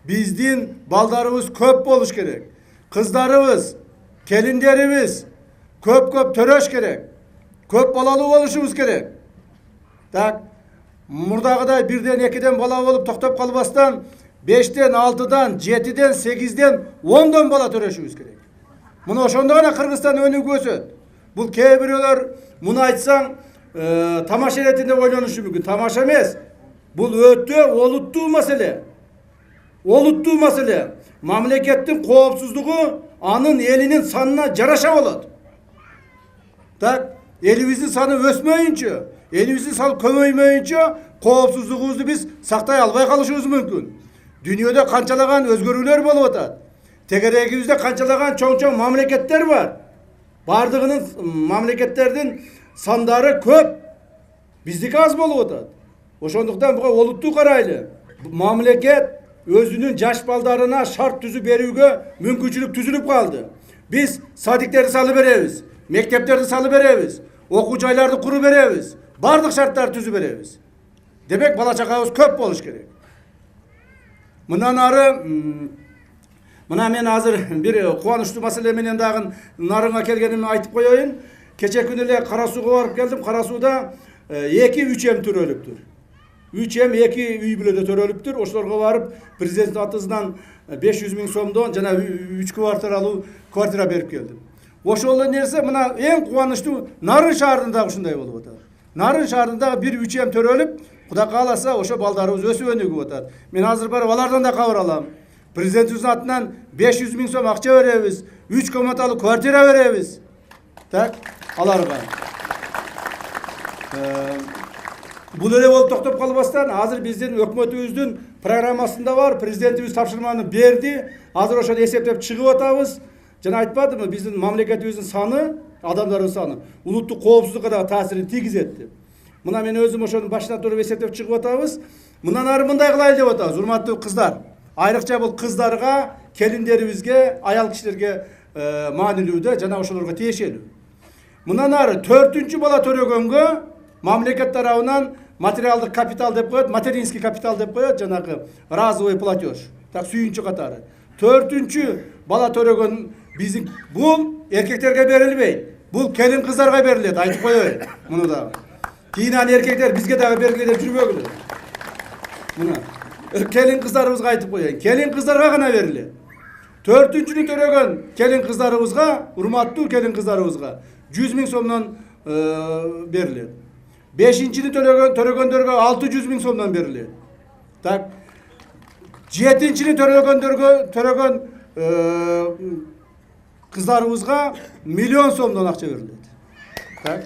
Bizdin baldarımız köp boluş gerek. Kızlarımız, kelinlerimiz köp töröş gerek. Köp balalı oluşumuz gerek. Tak, murdagıday birden, ikiden bala olup toktop kalbastan 5'ten, 6'dan, 7'den, 8'den, 10'dan bala töröşümüz gerek. Bunu oşonda gana Kırgızstan önü gösöt. Bu kebirler bunu aytsan tamaşa eretinde oynanışı mümkün. Tamaşa emez. Bu ötü oluttuğu mesele. Oluttuğu mesele. Mamlekettin koopsuzluğu anın elinin sanına jaraşa bolot. Tak, elimizin sanı ösmeyince, elimizin sanı kömöymeyince koopsuzluğumuzu biz saktay albay kalışımız mümkün. Dünyada kançalagan özgürlükler bolup atat. Tekeregimizde kançalagan çoğun mamleketler var. Bardığının mamleketlerden sandары köp. Bizdeki az bolup atat. Oşonduktan buga oluttu karaylı. Mamleket özünün jaş baldarına şart tüzü berүүgө mümkünçülük tüzülüp kaldı. Biz sadiklerdi salı beremiz. Mekteplerdi salı beremiz. Okuu jaylardı kuru beremiz. Bardıq şartlar tüzü beremiz. Demek bala çakabız köp boluş gerek. Mından arı mına men azыр bir kuvanычтуу маселе менен дагы нарыңа келгенимди айтып коеюн. Keçe күнү эле Кара Сууга барып келдим. Кара Сууда 2-3 эм төрөлүптүр. 3 эм 2 үй бүлөдө төрөлүптүр. Ошолорго барып президенттин атысынан 500 000 сомдон жана 3 квартиралуу квартира берип келдим. Ошол нерсе мына эң кубанычтуу Нарын шаарында ушундай болуп атат. Нарын шаарында 1-3 эм төрөлүп, Кудай кааласа ошо балдарыбыз өсүп өнүгүп атат. Мен азыр барып алардан да кабар алам. Президентибиздин атынан 500 000 сом акча беребиз, 3 комнаталуу квартира беребиз. Так, аларга. Бул эле болуп токтоп калбастан, азыр биздин өкмөтүбүздүн программасында бар, президентибиз тапшырманы берди. Азыр ошону эсептеп чыгып атабыз. Жана айтпадымбы, биздин мамлекетибиздин саны, адамдардын саны улуттук коопсуздукка да таасирин тийгизет деп. Мына мен өзүм ошонун башынан туруп эсептеп чыгып атабыз. Мындан ары мындай кылайлы деп атабыз, урматтуу кыздар. Айрыкча бул кыздарга, келиндерибизге, аял кишилерге маанилүүдө жана ошолорго тиешелүү. Мындан ары 4-чү бала төрөгөнгө мамлекет тарабынан материалдык капитал деп коет, материнский капитал деп коет, жанагы разовый платеж. Так сүйүнчү катары. 4-чү бала төрөгөн биздин бул эркектерге берилбейт. Бул келин кыздарга берилет, айтып коеюн. Муну да. Кийинан эркектер бизге дагы бергиле деп жүрбөгүлө. Мына келин кыздарыбызга айтып коеюн. Келин кыздарга гана берилет. 4-чүнү төрөгөн келин кыздарыбызга, урматтуу келин кыздарыбызга 100 000 сомдон берилет. 5-чини төрөгөндөргө 600 000 сомдон берилет. Так. 7-чини төрөгөн кыздарыбызга 1 000 000 сомдон акча берилет. Так.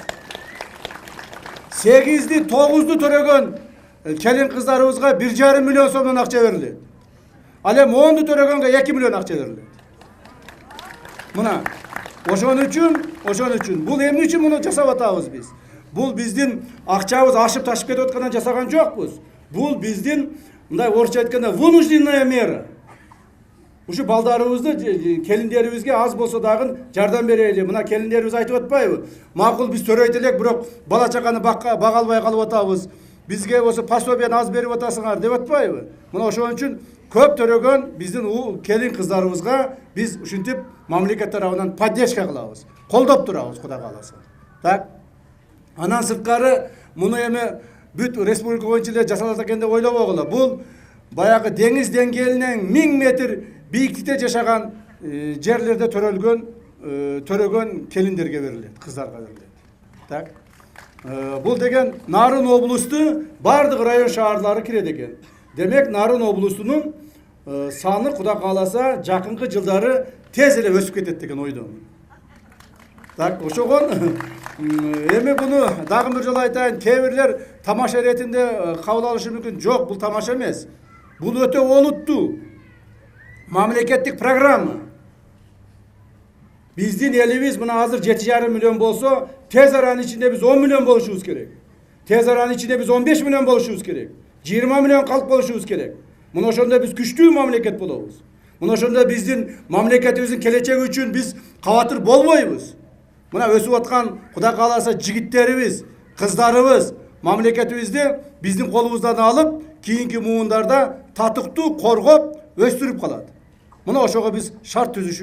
8-ди, 9-ду төрөгөн келин кыздарыбызга 1,5 миллион сомдон акча берилет. Ал эми 10-ду төрөгөнгө 2 миллион акча берилет. Мына ошон үчүн бул эмне үчүн муну жасап атабыз биз? Бул биздин акчабыз ашып ташып кетип аткандан жасаган жокпуз. Бул биздин мындай орусча айтканда вынужденная мера. Ушу балдарыбызды, келиндерибизге аз болсо дагы жардам берели. Мына келиндерибиз айтып атпайбы? Макул биз төрөйт элек, бирок бала чаканы бага албай калып атабыз. Бизге болсо пособияны аз берип атасыңар деп атпайбы? Мына ошон үчүн көп төрөгөн биздин келин кыздарыбызга биз ушинтип мамлекет тарабынан поддержка кылабыз. Колдоп турабыз, Кудай кааласа. Так. Анан сырткары муну эми бүт республика боюнча эле жасалат экен деп ойлобогула. Бул баягы деңиз деңгээлинен 1000 метр бийиктикте жашаган жерлерде төрөгөн келиндерге берилет, кыздарга берилет. Так. Бул деген Нарын облусту бардык район шаарлары кирет экен. Демек Нарын облусунун саны Кудай кааласа жакынкы жылдары тез эле өсүп кетет деген ойдомун. Так, ошогон эми буну дагы бир жолу айтайын, кээ тамаша иретинде кабыл алышы мүмкүн. Жок, бул тамаша эмес. Бул өтө олуттуу мамлекеттик программа. Биздин элибиз мына азыр 7,5 миллион болсо, тез аранын ичинде биз 10 миллион болушубуз керек. Тез аранын ичинде биз 15 миллион болушубуз керек. 20 миллион калк болушубуз керек. Мына ошондо биз күчтүү мамлекет болобуз. Мына ошондо биздин мамлекетибиздин келечеги үчүн биз кабатыр болбойбуз. Мына өсүп аткан Кудай кааласа жигиттерибиз, кыздарыбыз мамлекетибизди биздин колубуздан алып, кийинки муундарда татыктуу коргоп östürüp kalat. Buna oşoğa biz şart tüzüşü